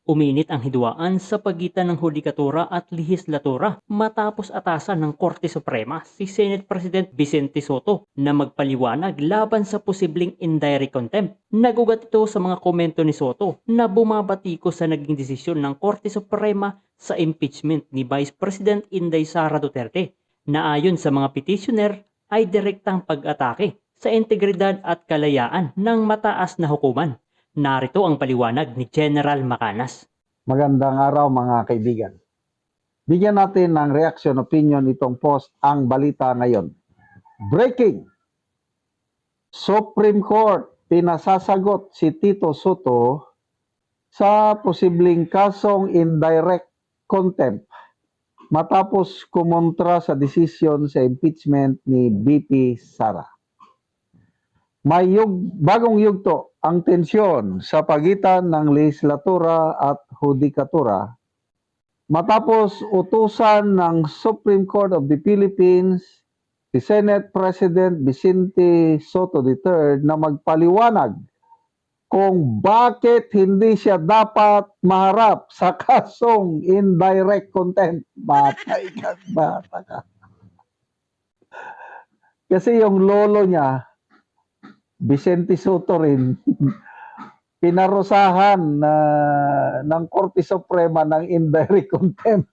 Uminit ang hidwaan sa pagitan ng hudikatura at lehislatura matapos atasan ng Korte Suprema si Senate President Vicente Sotto na magpaliwanag laban sa posibleng indirect contempt. Nagugat ito sa mga komento ni Sotto na bumabatiko sa naging desisyon ng Korte Suprema sa impeachment ni Vice President Inday Sara Duterte na ayon sa mga petitioner ay direktang pag-atake sa integridad at kalayaan ng mataas na hukuman. Narito ang paliwanag ni General Macanas. Magandang araw mga kaibigan. Bigyan natin ng reaction opinion itong post ang balita ngayon. Breaking! Supreme Court pinasasagot si Tito Sotto sa posibleng kasong indirect contempt matapos kumontra sa desisyon sa impeachment ni VP Sara. May bagong yugto ang tensyon sa pagitan ng lehislatura at hudikatura matapos utusan ng Supreme Court of the Philippines si Senate President Vicente Sotto III na magpaliwanag kung bakit hindi siya dapat maharap sa kasong indirect contempt. Batay ka, bata ka. Kasi yung lolo niya, Vicente Sotto rin, pinarusahan ng Korte Suprema ng indirect contempt.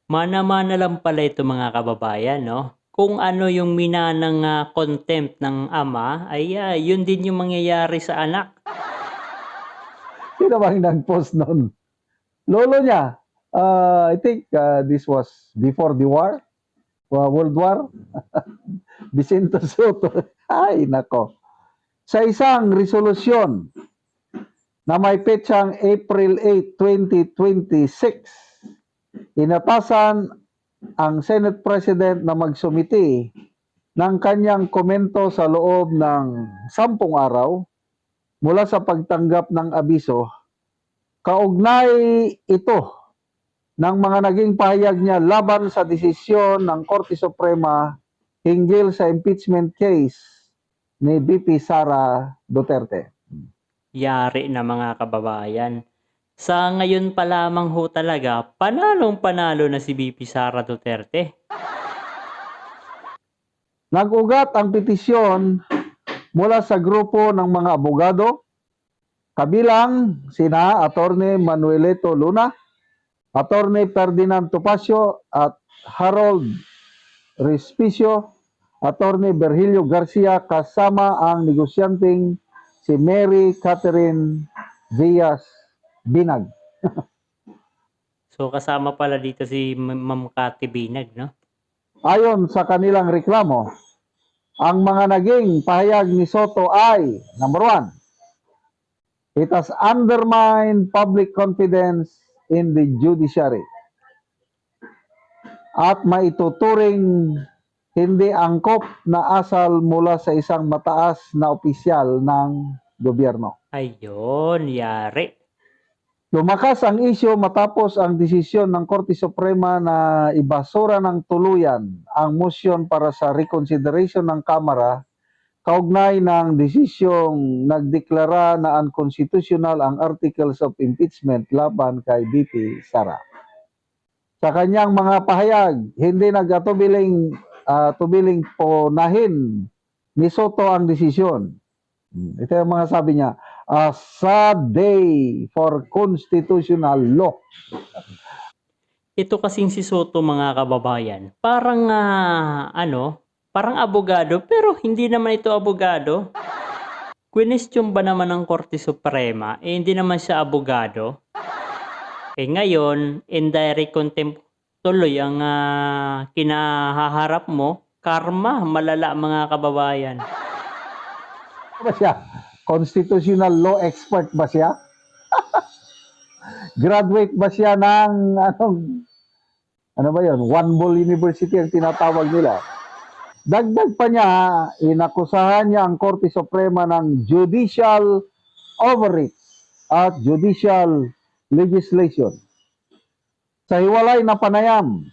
Mana-mana lang pala ito mga kababayan, no? Kung ano yung minanang contempt ng ama, ay yun din yung mangyayari sa anak. Sino bang nag-post nun? Lolo niya. I think this was before the war, World War. Vicente Sotto. Ay, nako. Sa isang resolusyon na may petsang April 8, 2026, inatasan ang Senate President na magsumiti ng kanyang komento sa loob ng 10 araw mula sa pagtanggap ng abiso. Kaugnay ito ng mga naging pahayag niya laban sa desisyon ng Korte Suprema hinggil sa impeachment case ni VP Sara Duterte. Yari na mga kababayan. Sa ngayon pa lamang ho talaga, panalong-panalo na si VP Sara Duterte. Nag-ugat ang petisyon mula sa grupo ng mga abogado, kabilang sina Attorney Manuelito Luna, Attorney Ferdinand Topacio at Harold Respicio, Attorney Virgilio Garcia kasama ang negosyanteng si Mary Catherine Diaz Binag. So kasama pala dito si Ma'am Cathy Binag, no? Ayon sa kanilang reklamo, ang mga naging pahayag ni Sotto ay, number 1, it has undermined public confidence in the judiciary at maituturing hindi angkop na asal mula sa isang mataas na opisyal ng gobyerno. Ayun, yari. Lumakas ang isyu matapos ang desisyon ng Korte Suprema na ibasura ng tuluyan ang motion para sa reconsideration ng Kamara kaugnay ng desisyong nagdeklara na unconstitutional ang articles of impeachment laban kay VP Sara. Sa kanyang mga pahayag, hindi nagatubiling punahin ni Sotto ang desisyon. Ito yung mga sabi niya, a sad day for constitutional law. Ito kasing si Sotto mga kababayan, parang parang abogado pero hindi naman ito abogado. Question ba naman ng Korte Suprema, hindi naman siya abogado. Ngayon, indirect contempt tuloy ang kinahaharap mo, karma, malala mga kababayan. Ano ba siya? Constitutional law expert ba siya? Graduate ba siya ng ano ba yun? One Ball University ang tinatawag nila. Dagdag pa niya, inakusahan niya ang Korte Suprema ng judicial overreach at judicial legislation. Sa hiwalay na panayam,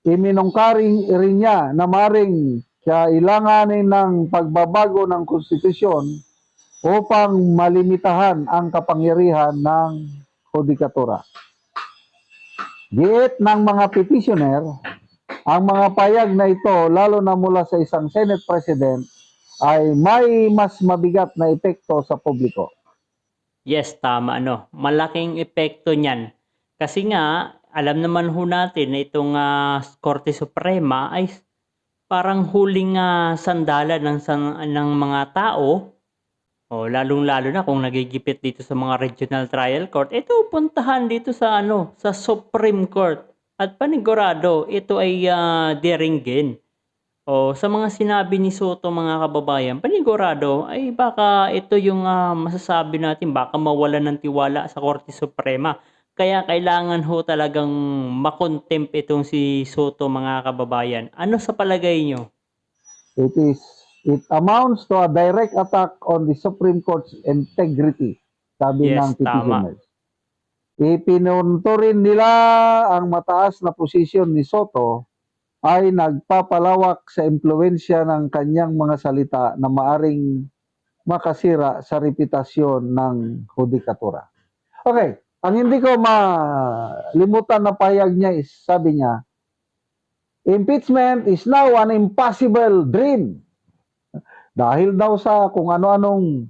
iminungkaring rin niya na maring kailanganin ng pagbabago ng konstitusyon upang malimitahan ang kapangyarihan ng hudikatura. Giit ng mga petitioner, ang mga payag na ito, lalo na mula sa isang Senate President, ay may mas mabigat na epekto sa publiko. Yes, tama ano. Malaking epekto niyan. Kasi nga, alam naman ho natin na itong Korte Suprema ay parang huling sandalan ng mga tao. O lalong-lalo na kung nagigipit dito sa mga regional trial court, ito puntahan dito sa sa Supreme Court. At panigurado, ito ay diringgin. O sa mga sinabi ni Soto mga kababayan, panigurado ay baka ito yung masasabi natin, baka mawalan ng tiwala sa Korte Suprema. Kaya kailangan ho talagang makontempt itong si Soto mga kababayan. Ano sa palagay nyo? It amounts to a direct attack on the Supreme Court's integrity, sabi Yes, ng tama. petitioners. Ipinunto rin nila ang mataas na posisyon ni Soto ay nagpapalawak sa impluensya ng kanyang mga salita na maaring makasira sa reputasyon ng hudikatura. Okay, ang hindi ko malimutan na payag niya is, sabi niya, impeachment is now an impossible dream. Dahil daw sa kung ano-anong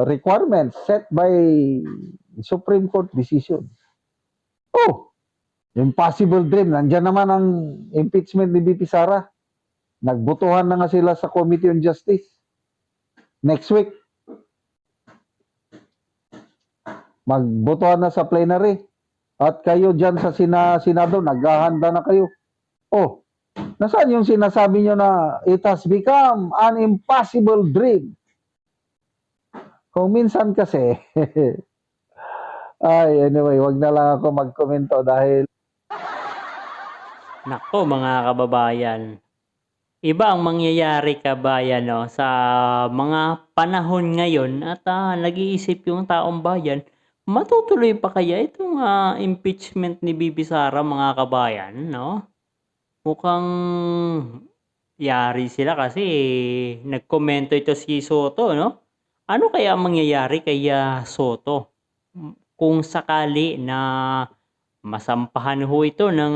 requirements set by Supreme Court decision. Oh, impossible dream. Nandiyan naman ang impeachment ni BP Sara. Nagbutuhan na nga sila sa Committee on Justice. Next week, magbutuhan na sa plenary. At kayo dyan sa Senado, naghahanda na kayo. Oh, nasaan yung sinasabi nyo na it has become an impossible dream? Kung minsan kasi, ay anyway, wag na lang ako magkomento dahil Nako mga kababayan, iba ang mangyayari kabayan no, sa mga panahon ngayon at nag-iisip yung taong bayan, matutuloy pa kaya itong impeachment ni Bibi Sara mga kabayan, no? Mukhang yari sila kasi nagkomento ito si Soto, no? Ano kaya ang mangyayari kay Soto? Kung sakali na masampahan ho ito ng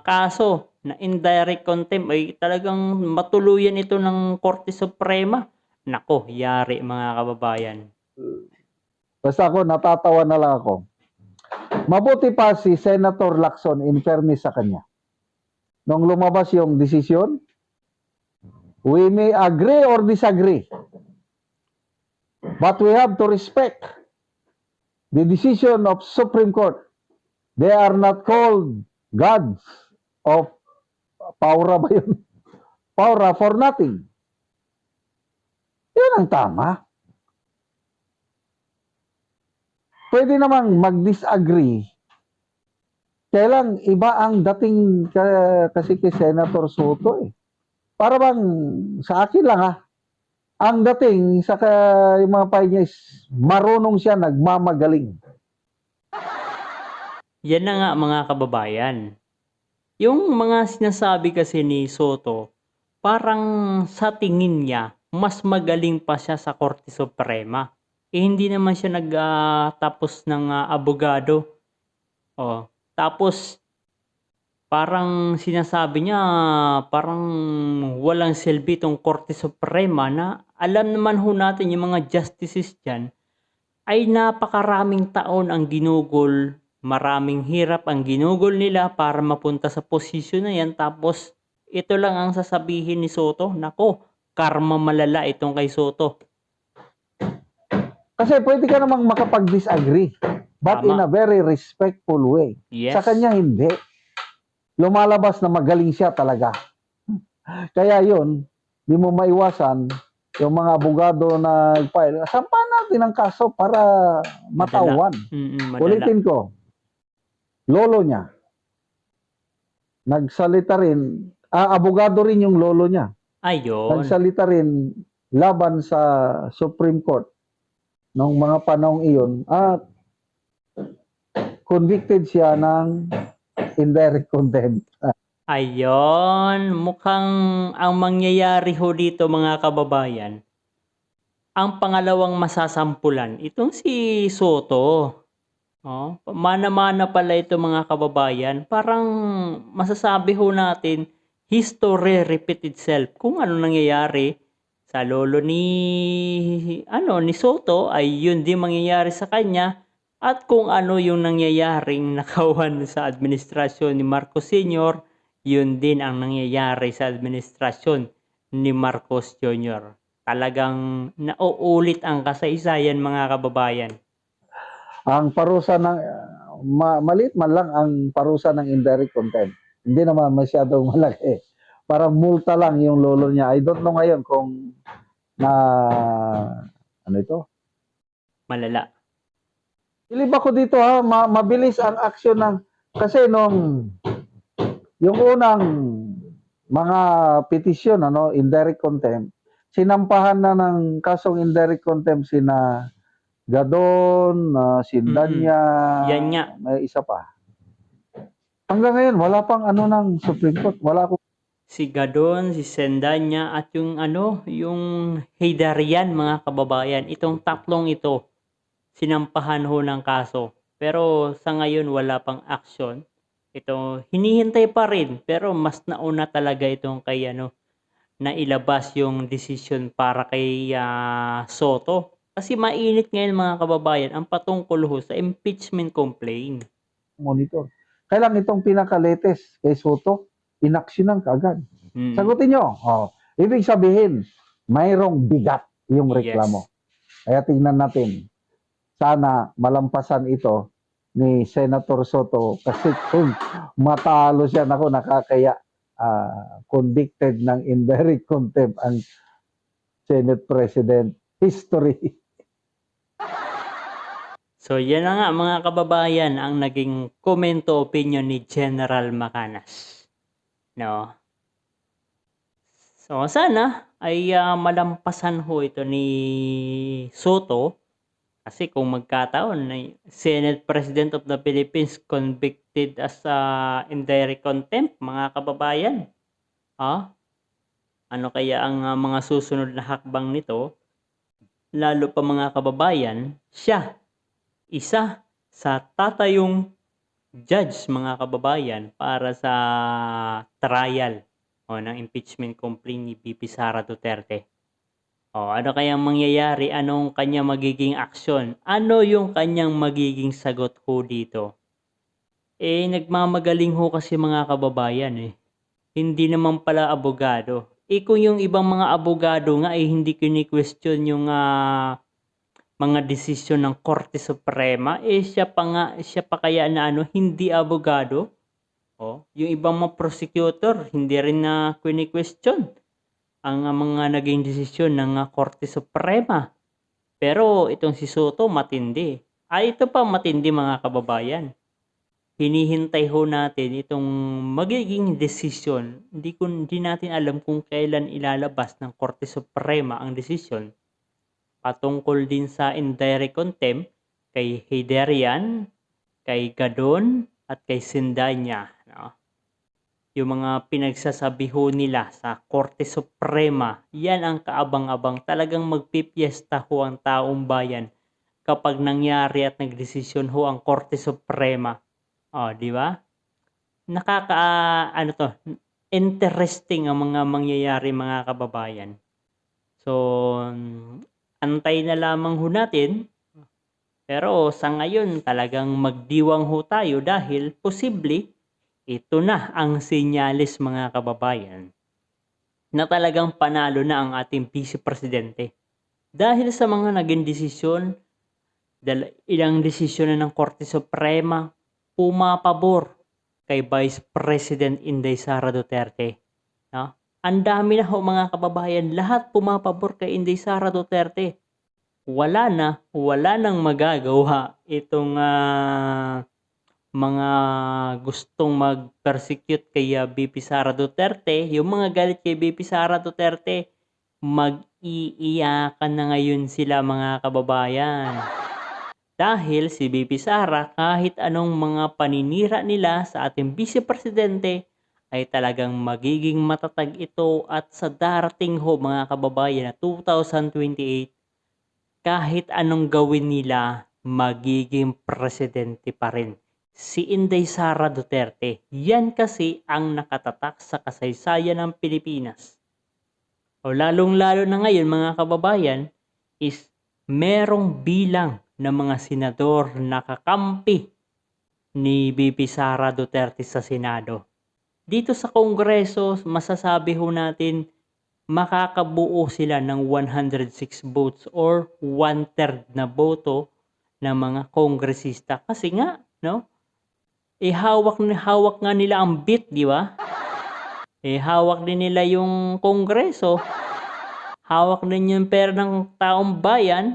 kaso na indirect contempt ay talagang matuluyan ito ng Korte Suprema. Nako, yari mga kababayan. basta ako natatawa na lang ako. Mabuti pa si Senator Lacson in fairness sa kanya. Nung lumabas yung desisyon, we may agree or disagree. But we have to respect the decision of Supreme Court. They are not called gods of paura ba yun? Paura for nothing. Yun ang tama. Pwede namang mag-disagree. Kaya lang, iba ang dating kasi kay Senator Soto eh. Para bang, sa akin lang ang dating sa yung mga pahay niya is marunong siya, nagmamagaling. Yan na nga mga kababayan. Yung mga sinasabi kasi ni Soto, parang sa tingin niya, mas magaling pa siya sa Korte Suprema. Hindi naman siya nagtapos ng abogado. Tapos, parang sinasabi niya, parang walang silbi itong Korte Suprema na alam naman ho natin yung mga justices dyan ay napakaraming taon ang ginugol, maraming hirap ang ginugol nila para mapunta sa posisyon na yan. Tapos, ito lang ang sasabihin ni Soto. Nako, karma malala itong kay Soto. Kasi pwede ka namang makapag-disagree. But Tama. in a very respectful way. Yes. Sa kanya hindi. Lumalabas na magaling siya talaga. Kaya yun, di mo maiwasan yung mga abogado na nag-file. Sampahan natin ang kaso para matawan. Madala. Ulitin ko, lolo niya, nagsalita rin, abogado rin yung lolo niya. Ayun. Nagsalita rin laban sa Supreme Court noong mga panahong iyon at convicted siya ng indirect contempt. Ayun, mukhang ang mangyayari ho dito mga kababayan, Ang pangalawang masasampulan, itong si Soto. Oh, mana-mana pala ito mga kababayan. Parang masasabi ho natin, history repeat itself. Kung ano nangyayari sa lolo ni Soto ay yun din mangyayari sa kanya, at kung ano yung nangyayaring nakawan sa administrasyon ni Marcos Sr., yun din ang nangyayari sa administrasyon ni Marcos Jr. Talagang nauulit ang kasaysayan mga kababayan. Ang parusa ng maliit man lang ang parusa ng indirect contempt. Hindi naman masyadong malaki. Parang multa lang yung lolo niya. I don't know ngayon kung na ano ito. Malala. Bilib ako dito ha, mabilis ang aksyon ng kasi nung yung unang mga petisyon indirect contempt, sinampahan na ng kasong indirect contempt sina Gadon, Sindanya, Yan nga. may isa pa. Hanggang ngayon, wala pang ng Supreme Court. Wala akong Si Gadon, si Sendanya, at yung Heydarian mga kababayan. Itong tatlong ito, sinampahan ho ng kaso. Pero sa ngayon, wala pang action. Ito, hinihintay pa rin. Pero mas nauna talaga itong kay na ilabas yung decision para kay Soto. Kasi mainit ngayon mga kababayan ang patungkol ho sa impeachment complaint. monitor. Kailan itong pinaka-latest kay Soto, inaksyonan kaagad. Sagutin nyo. Ibig sabihin, mayroong bigat yung reklamo. Kaya tingnan natin. Sana malampasan ito ni Senator Soto kasi kung matalo siya, nakakaya convicted ng indirect contempt ang Senate President. History. So yan na nga mga kababayan ang naging komento opinion ni General Macanas. No? So sana ay malampasan ho ito ni Soto kasi kung magkataon na Senate President of the Philippines convicted as indirect contempt mga kababayan. Ano kaya ang mga susunod na hakbang nito? Lalo pa mga kababayan, siya isa sa tatayong judge mga kababayan para sa trial ng impeachment complaint ni VP Sara Duterte. Ano kayang mangyayari? Anong kanyang magiging aksyon? Ano yung kanyang magiging sagot ho dito? Nagmamagaling ho kasi mga kababayan Hindi naman pala abogado. Kung yung ibang mga abogado nga hindi kini-question yung mga desisyon ng Korte Suprema, siya pa kaya na hindi abogado. Yung ibang mga prosecutor, hindi rin na kini-question ang mga naging desisyon ng Korte Suprema. Pero itong si Soto, matindi. Ito pa matindi mga kababayan. Hinihintay ho natin itong magiging desisyon. Hindi natin alam kung kailan ilalabas ng Korte Suprema ang desisyon patungkol din sa indirect contempt kay Heydarian, kay Gadon, at kay Sindanya. Yung mga pinagsasabi ho nila sa Korte Suprema, yan ang kaabang-abang. Talagang magpipiesta ho ang taong bayan kapag nangyari at nagdesisyon ho ang Korte Suprema. Di ba? Interesting ang mga mangyayari mga kababayan. So, antay na lamang ho natin. Pero sa ngayon talagang magdiwang ho tayo dahil posible ito na ang senyales mga kababayan na talagang panalo na ang ating Vice Presidente. Dahil sa mga naging desisyon, ilang desisyon na ng Korte Suprema pumapabor kay Vice President Inday Sara Duterte. Ang dami na ho mga kababayan, lahat pumapabor kay Inday Sara Duterte. Wala nang magagawa itong mga gustong mag-persecute kay BP Sara Duterte. Yung mga galit kay BP Sara Duterte, mag-iiyakan na ngayon sila mga kababayan. Dahil si BP Sara, kahit anong mga paninira nila sa ating Vice Presidente, ay talagang magiging matatag ito at sa darating ho mga kababayan na 2028 kahit anong gawin nila, magiging presidente pa rin si Inday Sara Duterte. Yan kasi ang nakatatak sa kasaysayan ng Pilipinas. O lalong-lalo na ngayon mga kababayan is merong bilang ng mga senador na kakampi ni VP Sara Duterte sa Senado. Dito sa Kongreso, masasabi ho natin makakabuo sila ng 106 votes or 1/3 na boto ng mga kongresista. Kasi nga, no? Hawak nga nila ang bit, di ba? Hawak din nila yung Kongreso. Hawak din yung pera ng taong bayan.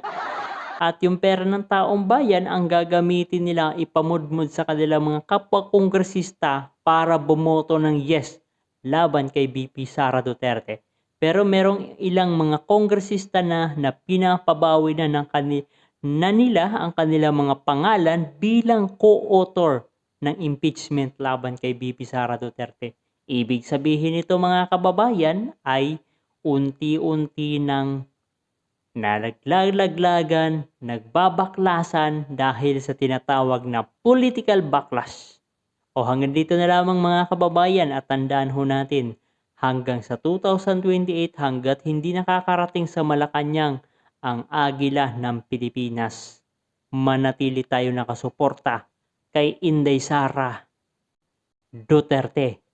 At yung pera ng taong bayan ang gagamitin nila ipamudmud sa kanilang mga kapwa kongresista para bumoto ng yes laban kay VP Sara Duterte. Pero merong ilang mga kongresista na pinapabawi na nila ang kanilang mga pangalan bilang co-author ng impeachment laban kay VP Sara Duterte. Ibig sabihin nito mga kababayan ay unti-unti ng nalaglaglagan, nagbabaklasan dahil sa tinatawag na political backlash. O hanggang dito na lamang mga kababayan at tandaan ho natin, hanggang sa 2028 hanggat hindi nakakarating sa Malacanang ang Agila ng Pilipinas, manatili tayo nakasuporta kay Inday Sara Duterte.